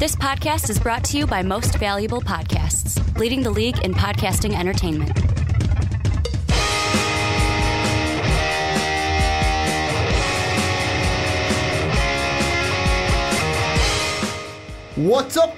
This podcast is brought to you by Most Valuable Podcasts, leading the league in podcasting entertainment. What's up,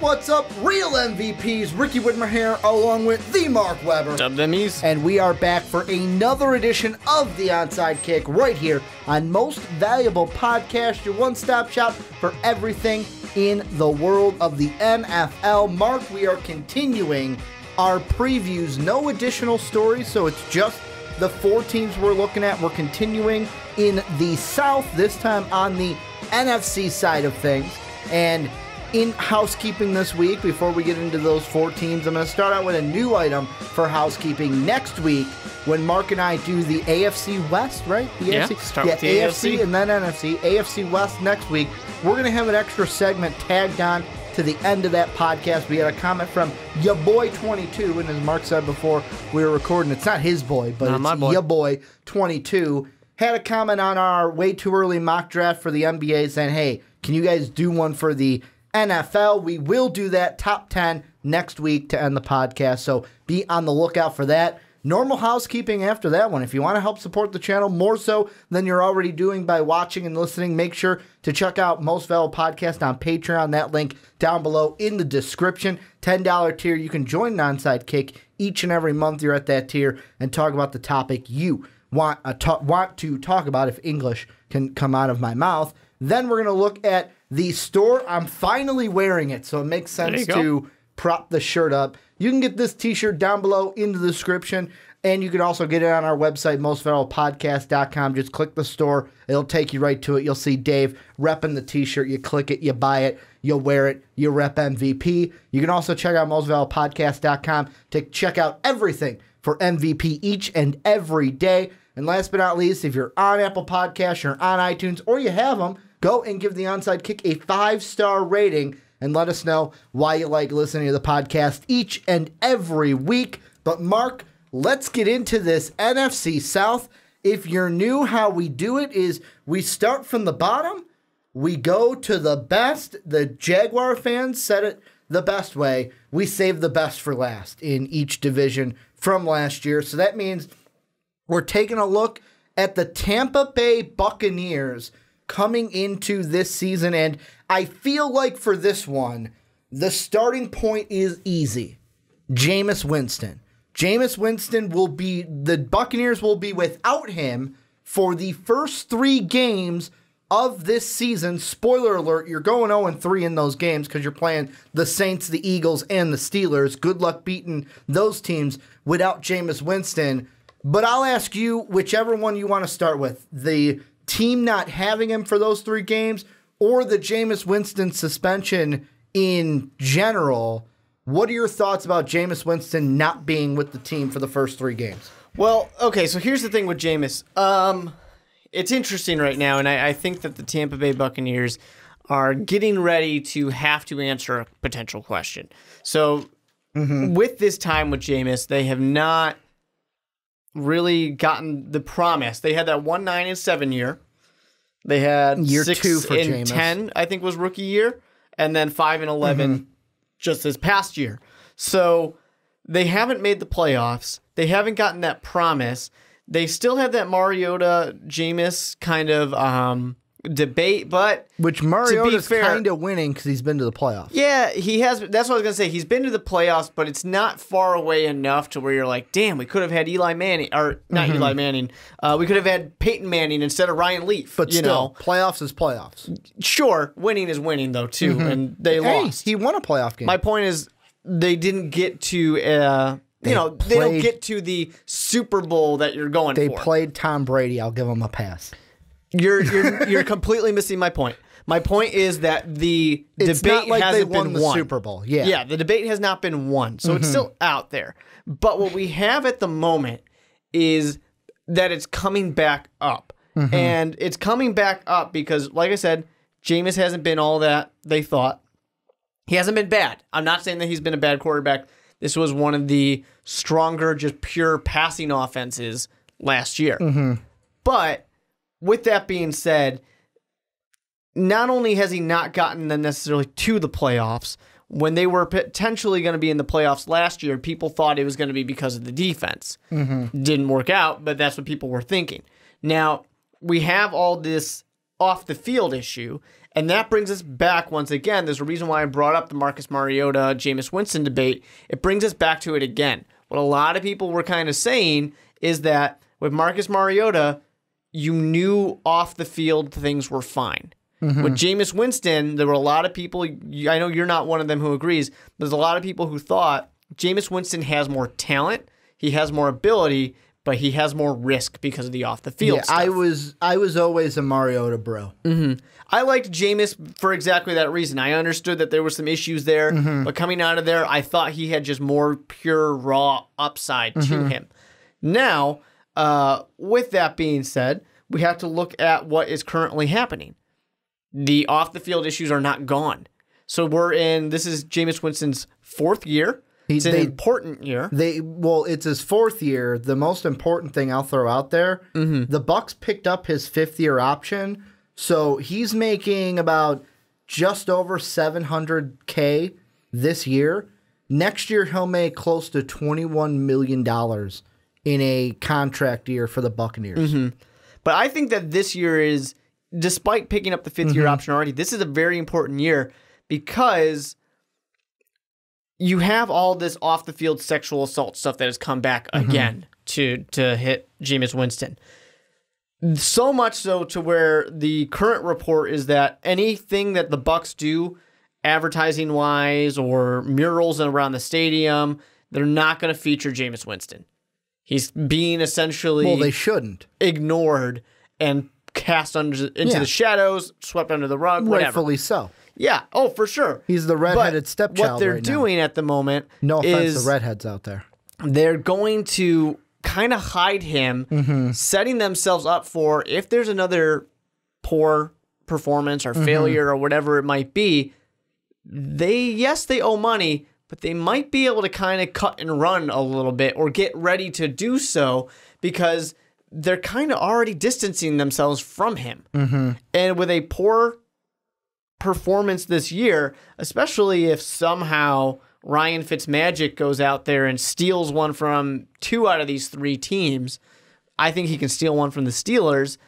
real MVPs? Ricky Widmer here, along with the Mark Weber. Dummies. And we are back for another edition of the Onside Kick right here on Most Valuable Podcast, your one-stop shop for everything in the world of the NFL. Mark, we are continuing our previews. No additional stories, so it's just the 4 teams we're looking at. We're continuing in the South, this time on the NFC side of things. And in housekeeping this week, before we get into those 4 teams, I'm going to start out with a new item for housekeeping next week when Mark and I do the AFC West, right? The AFC? Start with the AFC and then NFC. AFC West next week. We're going to have an extra segment tagged on to the end of that podcast. We had a comment from ya boy 22, and as Mark said before we were recording, it's not his boy, but it's ya boy 22. Had a comment on our way too early mock draft for the NBA saying, hey, can you guys do one for the NFL? We will do that top 10 next week to end the podcast, so be on the lookout for that. Normal housekeeping after that one. If you want to help support the channel more so than you're already doing by watching and listening, make sure to check out Most Valuable Podcast on Patreon. That link down below in the description. $10 tier. You can join an Onside Kick each and every month you're at that tier and talk about the topic you want to talk about, if English can come out of my mouth. Then we're going to look at the store. I'm finally wearing it, so it makes sense to prop the shirt up. You can get this t-shirt down below in the description, and you can also get it on our website, mostvaluablepodcast.com. Just click the store. It'll take you right to it. You'll see Dave repping the t-shirt. You click it, you buy it, you'll wear it, you rep MVP. You can also check out mostvaluablepodcast.com to check out everything for MVP each and every day. And last but not least, if you're on Apple Podcasts, you're on iTunes, or you have them, go and give the Onside Kick a 5-star rating and let us know why you like listening to the podcast each and every week. But Mark, let's get into this NFC South. If you're new, how we do it is we start from the bottom, we go to the best. The Jaguar fans said it the best way. We save the best for last in each division from last year. So that means we're taking a look at the Tampa Bay Buccaneers coming into this season, and I feel like for this one, the starting point is easy. Jameis Winston. Jameis Winston the Buccaneers will be without him for the first 3 games of this season. Spoiler alert, you're going 0-3 in those games because you're playing the Saints, the Eagles, and the Steelers. Good luck beating those teams without Jameis Winston. But I'll ask you whichever one you want to start with. The team not having him for those 3 games, or the Jameis Winston suspension in general. What are your thoughts about Jameis Winston not being with the team for the first 3 games? Well, okay, so here's the thing with Jameis. It's interesting right now, and I think that the Tampa Bay Buccaneers are getting ready to have to answer a potential question. So with this time with Jameis, they have not really gotten the promise. They had that 1-9-7 year. They had year 6 2 for and Jameis. 10, I think, was rookie year, and then 5-11 just this past year. So they haven't made the playoffs. They haven't gotten that promise. They still have that Mariota Jameis kind of debate, but which Mariota's kind of winning because he's been to the playoffs. Yeah, he has. That's what I was gonna say. He's been to the playoffs, but it's not far away enough to where you're like, damn, we could have had Eli Manning, or not Eli Manning. We could have had Peyton Manning instead of Ryan Leaf. But still, playoffs is playoffs. Sure, winning is winning though too, and they lost. He won a playoff game. My point is, they didn't get to. They don't get to the Super Bowl that you're going for. They played Tom Brady. I'll give them a pass. You're completely missing my point. My point is that the debate hasn't been won. The Super Bowl. Yeah, the debate has not been won, so it's still out there. But what we have at the moment is that it's coming back up, and it's coming back up because, like I said, Jameis hasn't been all that they thought. He hasn't been bad. I'm not saying that he's been a bad quarterback. This was one of the stronger, just pure passing offenses last year. But with that being said, not only has he not gotten them necessarily to the playoffs, when they were potentially going to be in the playoffs last year, people thought it was going to be because of the defense. Didn't work out, but that's what people were thinking. Now, we have all this off-the-field issue, and that brings us back once again. There's a reason why I brought up the Marcus Mariota, Jameis Winston debate. It brings us back to it again. What a lot of people were kind of saying is that with Marcus Mariota, you knew off the field things were fine. With Jameis Winston, there were a lot of people, I know you're not one of them who agrees, there's a lot of people who thought Jameis Winston has more talent, he has more ability, but he has more risk because of the off-the-field stuff. I was always a Mariota bro. I liked Jameis for exactly that reason. I understood that there were some issues there, but coming out of there, I thought he had just more pure, raw upside to him. Now, with that being said, we have to look at what is currently happening. The off-the-field issues are not gone. So this is Jameis Winston's 4th year. It's an important year. It's his 4th year. The most important thing I'll throw out there, the Bucs picked up his 5th-year option, so he's making about just over $700K this year. Next year, he'll make close to $21 million in a contract year for the Buccaneers. But I think that this year is, despite picking up the 5th-year option already, this is a very important year because you have all this off-the-field sexual assault stuff that has come back again to hit Jameis Winston. So much so to where the current report is that anything that the Bucs do, advertising-wise or murals around the stadium, they're not going to feature Jameis Winston. He's being essentially they shouldn't ignored and cast into the shadows, swept under the rug, whatever. Rightfully so. Yeah. Oh, for sure. He's the redheaded stepchild. What they're doing at the moment, no offense to redheads out there, they're going to kind of hide him, setting themselves up for if there's another poor performance or failure or whatever it might be. They owe money, but they might be able to kind of cut and run a little bit or get ready to do so because they're kind of already distancing themselves from him. And with a poor performance this year, especially if somehow Ryan Fitzmagic goes out there and steals one from 2 out of these 3 teams, I think he can steal one from the Steelers.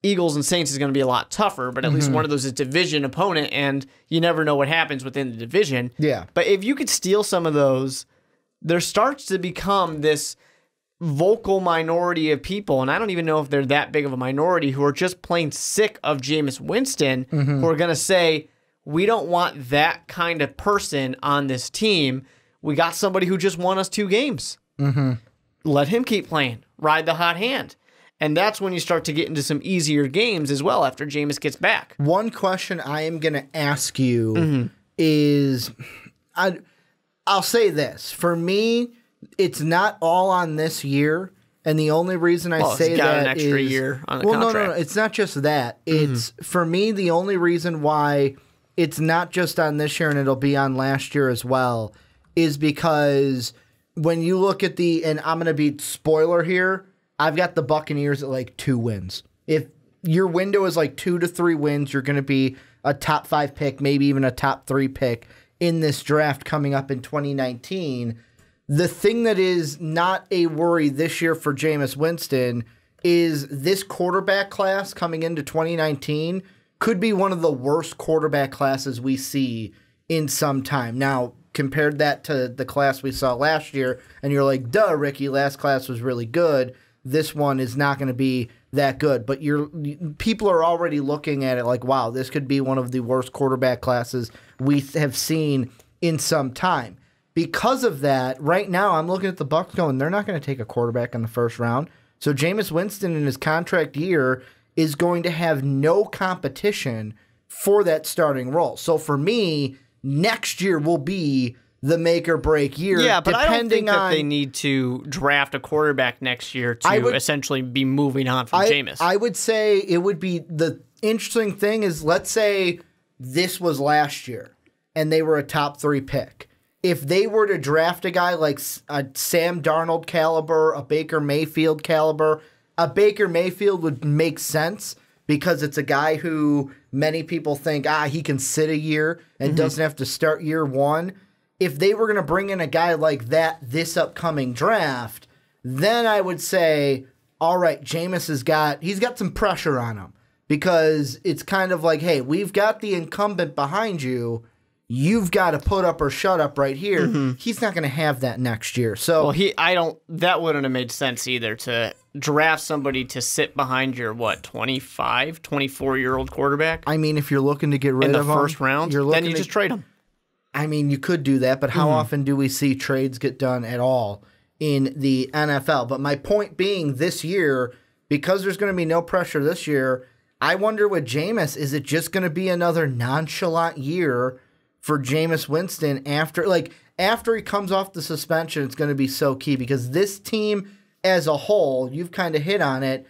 Eagles and Saints is going to be a lot tougher, but at least one of those is division opponent, and you never know what happens within the division. Yeah. But if you could steal some of those, there starts to become this vocal minority of people, and I don't even know if they're that big of a minority, who are just plain sick of Jameis Winston, who are going to say, we don't want that kind of person on this team. We got somebody who just won us 2 games. Let him keep playing. Ride the hot hand. And that's when you start to get into some easier games as well after Jameis gets back. One question I am going to ask you is, I'll say this. For me, it's not all on this year, and the only reason I say got that an extra is year on the contract. No, it's not just that. It's for me the only reason why it's not just on this year and it'll be on last year as well is because when you look at and I'm going to be spoiler here, I've got the Buccaneers at like 2 wins. If your window is like 2 to 3 wins, you're going to be a top 5 pick, maybe even a top 3 pick in this draft coming up in 2019. The thing that is not a worry this year for Jameis Winston is this quarterback class coming into 2019 could be one of the worst quarterback classes we see in some time. Now, compared that to the class we saw last year, and you're like, duh, Ricky, last class was really good. This one is not going to be that good. But people are already looking at it like, wow, this could be one of the worst quarterback classes we have seen in some time. Because of that, right now I'm looking at the Bucs going, they're not going to take a quarterback in the first round. So Jameis Winston in his contract year is going to have no competition for that starting role. So for me, next year will be the make or break year. Yeah, but I don't think that they need to draft a quarterback next year to essentially be moving on from Jameis. I would say it would be, the interesting thing is, let's say this was last year and they were a top 3 pick. If they were to draft a guy like a Sam Darnold caliber, a Baker Mayfield caliber, a Baker Mayfield would make sense because it's a guy who many people think, he can sit a year and doesn't have to start year one. If they were going to bring in a guy like that this upcoming draft, then I would say, all right, Jameis he's got some pressure on him because it's kind of like, hey, we've got the incumbent behind you. You've got to put up or shut up right here. He's not going to have that next year. So that wouldn't have made sense either to draft somebody to sit behind your 24-year-old quarterback. I mean, if you're looking to get rid in of the him, first round, then you just trade him. I mean, you could do that, but how often do we see trades get done at all in the NFL? But my point being, this year, because there's going to be no pressure this year, I wonder with Jameis, is it just going to be another nonchalant year for Jameis Winston after he comes off the suspension? It's going to be so key because this team as a whole, you've kind of hit on it,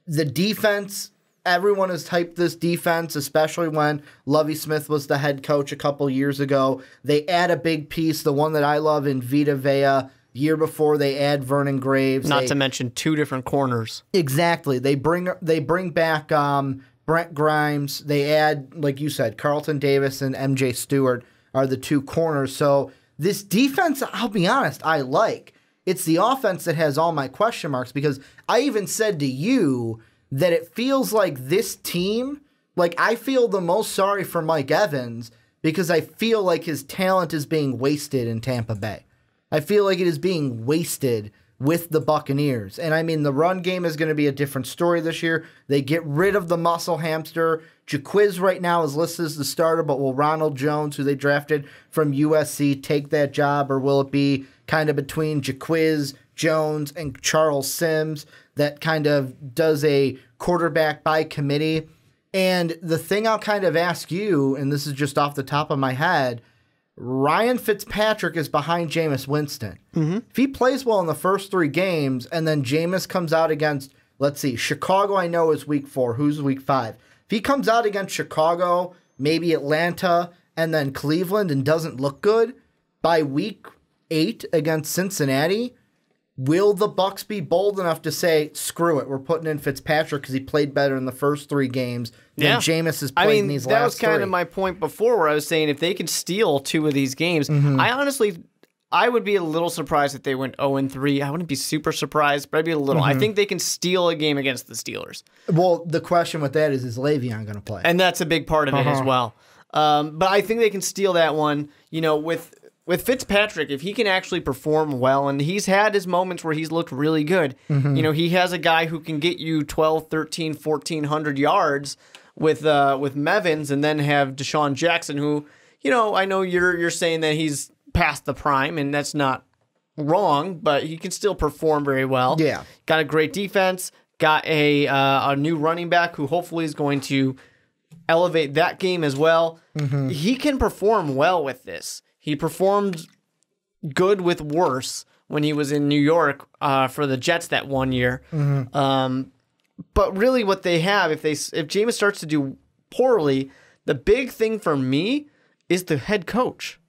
the defense, everyone has hyped this defense, especially when Lovie Smith was the head coach a couple years ago. They add a big piece, the one that I love in Vita Vea. Year before, they add Vernon Graves. Not to mention 2 different corners. Exactly. They bring back Brent Grimes. They add, like you said, Carlton Davis and MJ Stewart are the 2 corners. So this defense, I'll be honest, I like. It's the offense that has all my question marks because I even said to you that it feels like this team, like I feel the most sorry for Mike Evans because I feel like his talent is being wasted in Tampa Bay. I feel like it is being wasted with the Buccaneers. And I mean, the run game is going to be a different story this year. They get rid of the muscle hamster. Jaquiz right now is listed as the starter, but will Ronald Jones, who they drafted from USC, take that job? Or will it be kind of between Jaquiz, Jones, and Charles Sims that kind of does a quarterback by committee? And the thing I'll kind of ask you, and this is just off the top of my head, Ryan Fitzpatrick is behind Jameis Winston. If he plays well in the first 3 games and then Jameis comes out against, let's see, Chicago I know is week 4. Who's week 5? If he comes out against Chicago, maybe Atlanta, and then Cleveland and doesn't look good, by week 8 against Cincinnati, will the Bucs be bold enough to say, screw it, we're putting in Fitzpatrick because he played better in the first 3 games than Jameis has played in these last 3? That was kind of my point before where I was saying if they could steal 2 of these games, I would be a little surprised if they went 0-3. I wouldn't be super surprised, but I'd be a little. I think they can steal a game against the Steelers. Well, the question with that is Le'Veon going to play? And that's a big part of it as well. But I think they can steal that one, with Fitzpatrick, if he can actually perform well, and he's had his moments where he's looked really good. He has a guy who can get you 12, 13, 1,400 yards with Mevins, and then have Deshaun Jackson, who, I know you're saying that he's past the prime, and that's not wrong, but he can still perform very well. Yeah. Got a great defense, got a new running back who hopefully is going to elevate that game as well. He can perform well with this. He performed good with worse when he was in New York for the Jets that one year. But really what they have, if Jameis starts to do poorly, the big thing for me is the head coach.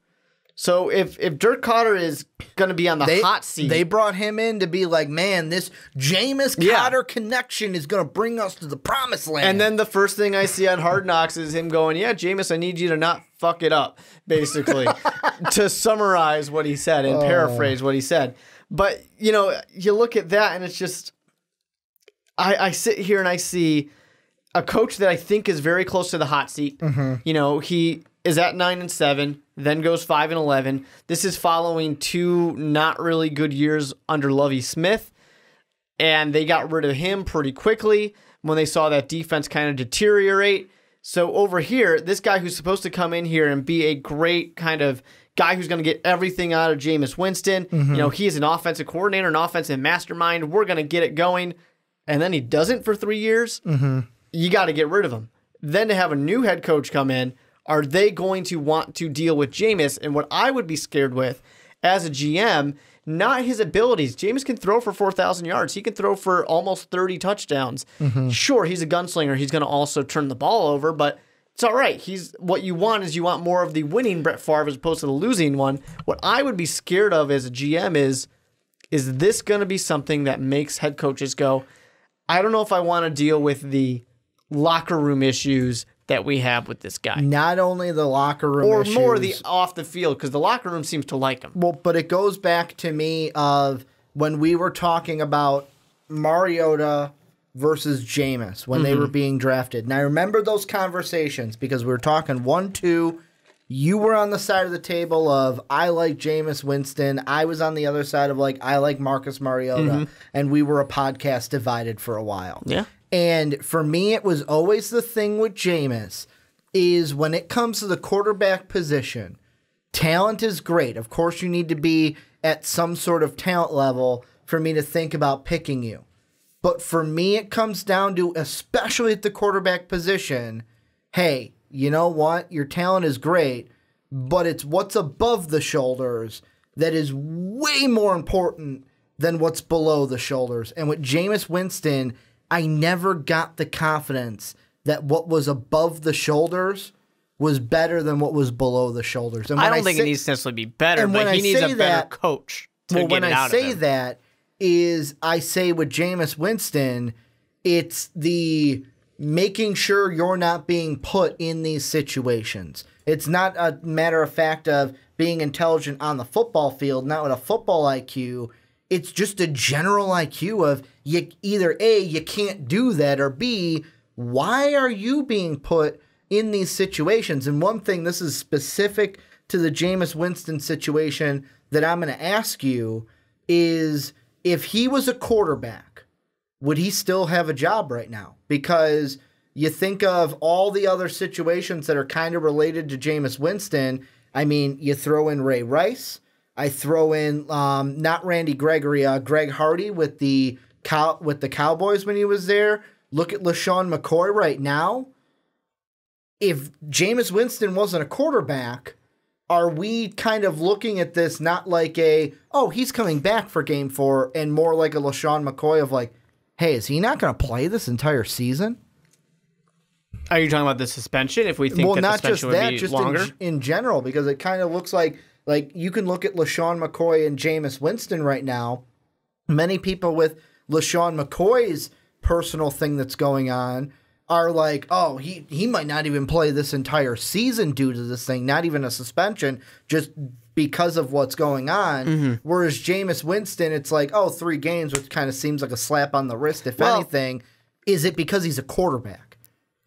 So if Dirk Koetter is going to be on the hot seat. They brought him in to be like, man, this Jameis Koetter connection is going to bring us to the promised land. And then the first thing I see on Hard Knocks is him going, yeah, Jameis, I need you to not fuck it up, basically, to summarize what he said and paraphrase what he said. But, you look at that and it's just, I sit here and I see a coach that I think is very close to the hot seat. He is at 9-7, then goes 5-11. This is following 2 not really good years under Lovie Smith, and they got rid of him pretty quickly when they saw that defense kind of deteriorate. So over here, this guy who's supposed to come in here and be a great kind of guy who's going to get everything out of Jameis Winston, he is an offensive coordinator, an offensive mastermind. We're going to get it going, and then he doesn't for 3 years. You got to get rid of him. Then to have a new head coach come in, are they going to want to deal with Jameis? And what I would be scared with as a GM, not his abilities. Jameis can throw for 4,000 yards. He can throw for almost 30 touchdowns. Sure, he's a gunslinger. He's going to also turn the ball over, but it's all right. What you want more of the winning Brett Favre as opposed to the losing one. What I would be scared of as a GM is this going to be something that makes head coaches go, I don't know if I want to deal with the locker room issues that we have with this guy. Not only the locker room or issues, more the off the field, because the locker room seems to like him. Well, but it goes back to me of when we were talking about Mariota versus Jameis when they were being drafted. And I remember those conversations because we were talking 1-2. You were on the side of the table of, I like Jameis Winston. I was on the other side of, like, I like Marcus Mariota. And we were a podcast divided for a while. Yeah. And for me, it was always the thing with Jameis is when it comes to the quarterback position, talent is great. Of course, you need to be at some sort of talent level for me to think about picking you. But for me, it comes down to, especially at the quarterback position, hey, you know what? Your talent is great, but it's what's above the shoulders that is way more important than what's below the shoulders. And with Jameis Winston, I never got the confidence that what was above the shoulders was better than what was below the shoulders. And I don't think it needs to necessarily be better, but he needs a better coach to get it out of him. When I say that is I say with Jameis Winston, it's the making sure you're not being put in these situations. It's not a matter of fact of being intelligent on the football field, not with a football IQ. It's just a general IQ of you either A, you can't do that, or B, why are you being put in these situations? And one thing, this is specific to the Jameis Winston situation that I'm going to ask you is if he was a quarterback, would he still have a job right now? Because you think of all the other situations that are kind of related to Jameis Winston. I mean, you throw in Ray Rice. I throw in not Randy Gregory, Greg Hardy with the Cowboys when he was there. Look at LaShawn McCoy right now. If Jameis Winston wasn't a quarterback, are we kind of looking at this not like he's coming back for game 4 and more like a LaShawn McCoy of like, hey, is he not going to play this entire season? Are you talking about the suspension? If we think that the suspension would be longer? Just in general, because it kind of looks like you can look at LaShawn McCoy and Jameis Winston right now. Many people with LaShawn McCoy's personal thing that's going on are like, oh, he might not even play this entire season due to this thing, not even a suspension, just because of what's going on. Whereas Jameis Winston, it's like, 3 games, which kind of seems like a slap on the wrist, if anything. Is it because he's a quarterback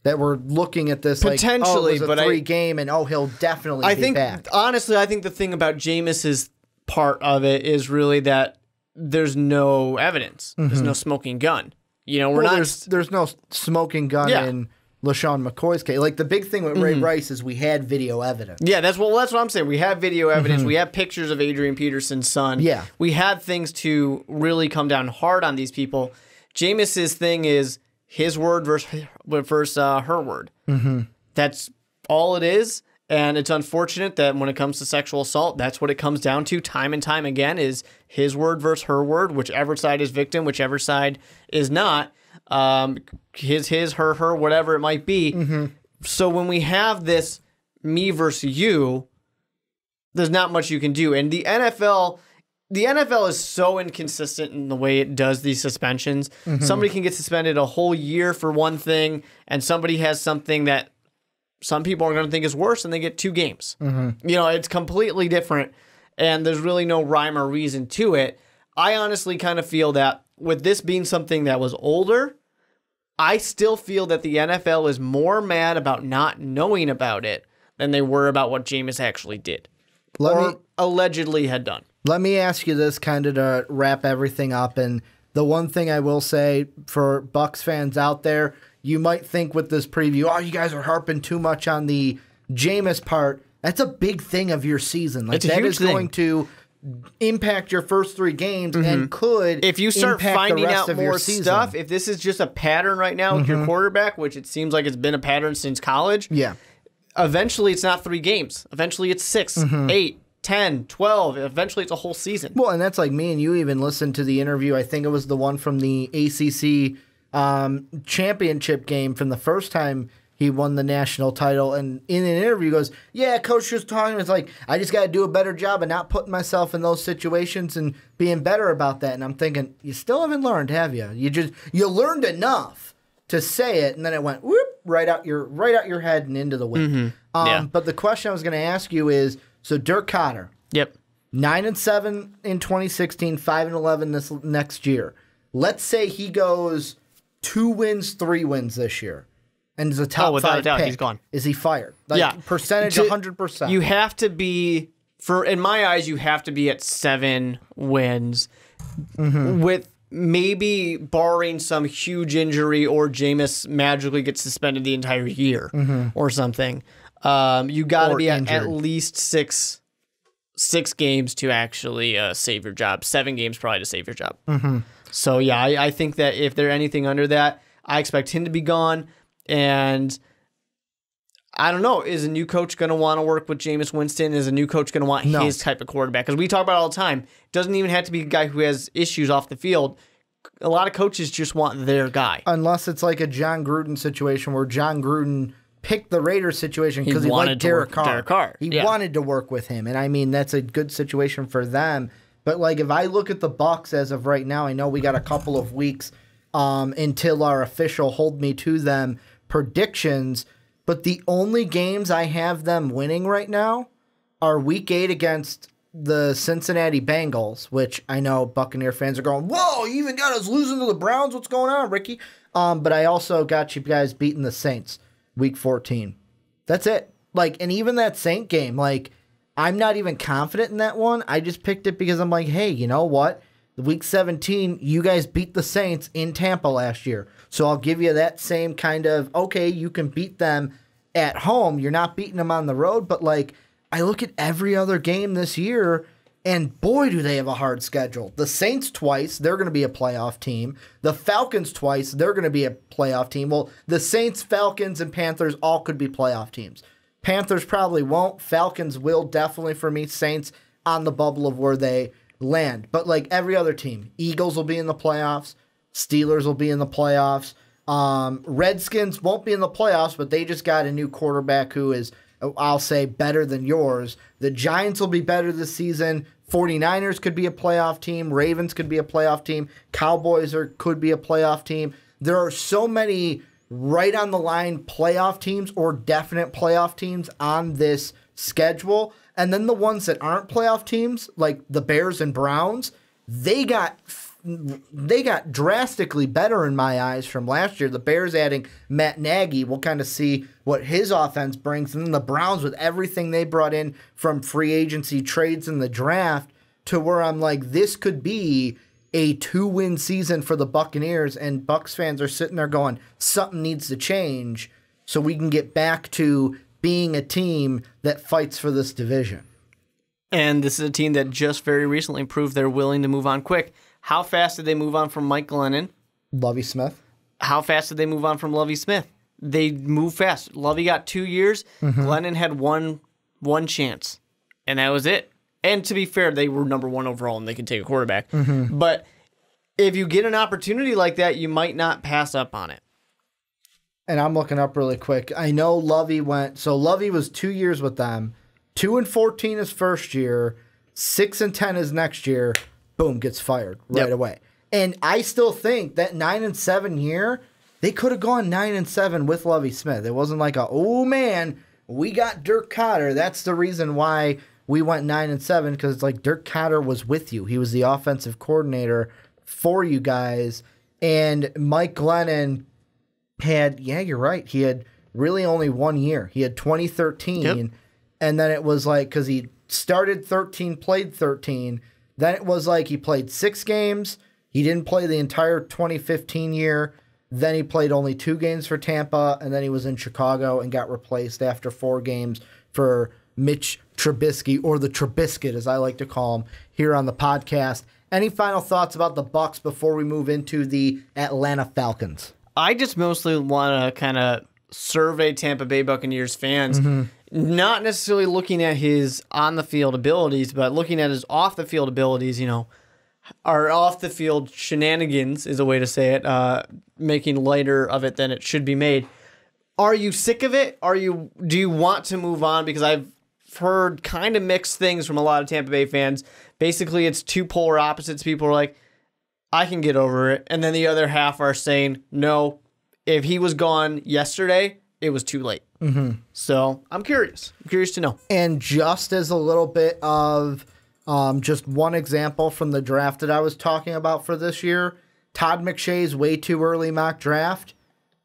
that we're looking at this potentially, it was a 3-game and he'll definitely be back? Honestly, I think the thing about Jameis's part of it is really that there's no evidence. There's no smoking gun. You know, there's no smoking gun in LaShawn McCoy's case. Like the big thing with Ray Rice is we had video evidence. Yeah, that's what I'm saying. We have video evidence. We have pictures of Adrian Peterson's son. Yeah. We had things to really come down hard on these people. Jameis's thing is his word versus her word. That's all it is. And it's unfortunate that when it comes to sexual assault, that's what it comes down to time and time again is his word versus her word, whichever side is victim, whichever side is not, his, her, whatever it might be. So when we have this me versus you, there's not much you can do. And the NFL is so inconsistent in the way it does these suspensions. Somebody can get suspended a whole year for one thing, and somebody has something that some people are going to think is worse, and they get 2 games. You know, it's completely different, and there's really no rhyme or reason to it. I honestly kind of feel that with this being something that was older, I still feel that the NFL is more mad about not knowing about it than they were about what Jameis actually did allegedly had done. Let me ask you this kind of to wrap everything up, and the one thing I will say for Bucs fans out there, you might think with this preview, you guys are harping too much on the Jameis part. That's a big thing of your season. Like that is going to impact your first 3 games and could if you start finding out more stuff. If this is just a pattern right now with your quarterback, which it seems like it's been a pattern since college, eventually it's not 3 games. Eventually it's 6, 8, 10, 12. Eventually it's a whole season. Well, and that's like me and you even listened to the interview. I think it was the one from the ACC championship game from the first time he won the national title, and in an interview he goes, coach just talking, it's like, I just got to do a better job of not putting myself in those situations and being better about that. And I'm thinking, you still haven't learned, have you? You learned enough to say it, and then it went whoop right out your head and into the wind. But the question I was going to ask you is, so Dirk Cotter, 9-7 in 2016, 5-11 this next year. Let's say he goes 2 wins, 3 wins this year, and is a top without 5 a doubt, pick. he's gone. Is he fired? Percentage 100%. You have to be, in my eyes, you have to be at 7 wins with maybe barring some huge injury or Jameis magically gets suspended the entire year or something. You got to be at least 6 games to actually save your job. 7 games probably to save your job. So, yeah, I think that if there's anything under that, I expect him to be gone. And I don't know, is a new coach going to want to work with Jameis Winston? Is a new coach going to want his type of quarterback? Because we talk about it all the time. It doesn't even have to be a guy who has issues off the field. A lot of coaches just want their guy. Unless it's like a John Gruden situation where John Gruden picked the Raiders situation because he liked Derek Carr. He wanted to work with him. And I mean, that's a good situation for them. But like, if I look at the Bucs as of right now, I know we got a couple of weeks until our official hold me to them predictions. But the only games I have them winning right now are Week 8 against the Cincinnati Bengals, which I know Buccaneer fans are going, whoa, you even got us losing to the Browns? What's going on, Ricky? But I also got you guys beating the Saints Week 14. That's it. Like, and even that Saint game, like, I'm not even confident in that one. I just picked it because I'm like, hey, you know what? Week 17, you guys beat the Saints in Tampa last year. So I'll give you that same kind of, okay, you can beat them at home. You're not beating them on the road. But, like, I look at every other game this year, and boy, do they have a hard schedule. The Saints twice, they're going to be a playoff team. The Falcons twice, they're going to be a playoff team. Well, the Saints, Falcons, and Panthers all could be playoff teams. Panthers probably won't. Falcons will definitely for me. Saints on the bubble of where they land. But like every other team, Eagles will be in the playoffs. Steelers will be in the playoffs. Redskins won't be in the playoffs, but they just got a new quarterback who is, I'll say, better than yours. The Giants will be better this season. 49ers could be a playoff team. Ravens could be a playoff team. Cowboys could be a playoff team. There are so many right on the line playoff teams or definite playoff teams on this schedule. And then the ones that aren't playoff teams, like the Bears and Browns, they got drastically better in my eyes from last year. The Bears adding Matt Nagy, we'll kind of see what his offense brings. And then the Browns with everything they brought in from free agency trades in the draft to where I'm like, this could be a 2-win season for the Buccaneers, and Bucs fans are sitting there going, something needs to change so we can get back to being a team that fights for this division. And this is a team that just very recently proved they're willing to move on quick. How fast did they move on from Mike Glennon? Lovie Smith. How fast did they move on from Lovie Smith? They moved fast. Lovie got 2 years. Glennon had one chance, and that was it. And to be fair, they were number 1 overall, and they can take a quarterback. But if you get an opportunity like that, you might not pass up on it. And I'm looking up really quick. I know Lovie went. So Lovie was 2 years with them. 2-14 his first year. 6-10 his next year. Boom, gets fired right away. And I still think that 9-7 year, they could have gone 9-7 with Lovie Smith. It wasn't like oh man, we got Dirk Cotter. That's the reason why we went 9-7, because it's like Dirk Cotter was with you. He was the offensive coordinator for you guys. And Mike Glennon had, you're right, he had really only 1 year. He had 2013, and then it was like, because he started 13, played 13, then it was like he played 6 games. He didn't play the entire 2015 year. Then he played only 2 games for Tampa, and then he was in Chicago and got replaced after 4 games for Mitch Trubisky, or the Trubiscuit, as I like to call him here on the podcast. Any final thoughts about the Bucs before we move into the Atlanta Falcons? I just mostly want to kind of survey Tampa Bay Buccaneers fans, not necessarily looking at his on-the-field abilities, but looking at his off-the-field abilities, our off-the-field shenanigans is a way to say it, making lighter of it than it should be made. Are you sick of it? Do you want to move on? Because I've heard kind of mixed things from a lot of Tampa Bay fans. Basically, it's two polar opposites. People are like, I can get over it. And then the other half are saying, no, if he was gone yesterday, it was too late. Mm-hmm. So I'm curious. I'm curious to know. And just as a little bit of just one example from the draft that I was talking about for this year, Todd McShay's way too early mock draft,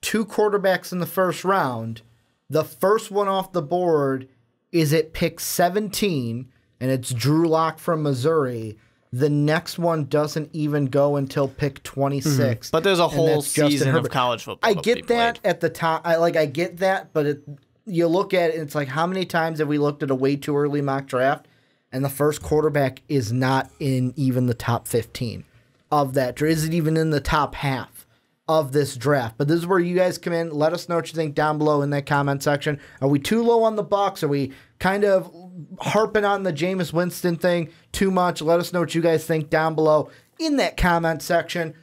2 quarterbacks in the first round. The first one off the board is at pick 17, and it's Drew Lock from Missouri. The next one doesn't even go until pick 26. Mm-hmm. But there's a whole season of college football. I get that at the time. I get that, but you look at it, and it's like, how many times have we looked at a way too early mock draft, and the first quarterback is not in even the top 15 of that? Or is it even in the top half of this draft? But this is where you guys come in. Let us know what you think down below in that comment section. Are we too low on the Bucs? Are we kind of harping on the Jameis Winston thing too much? Let us know what you guys think down below in that comment section.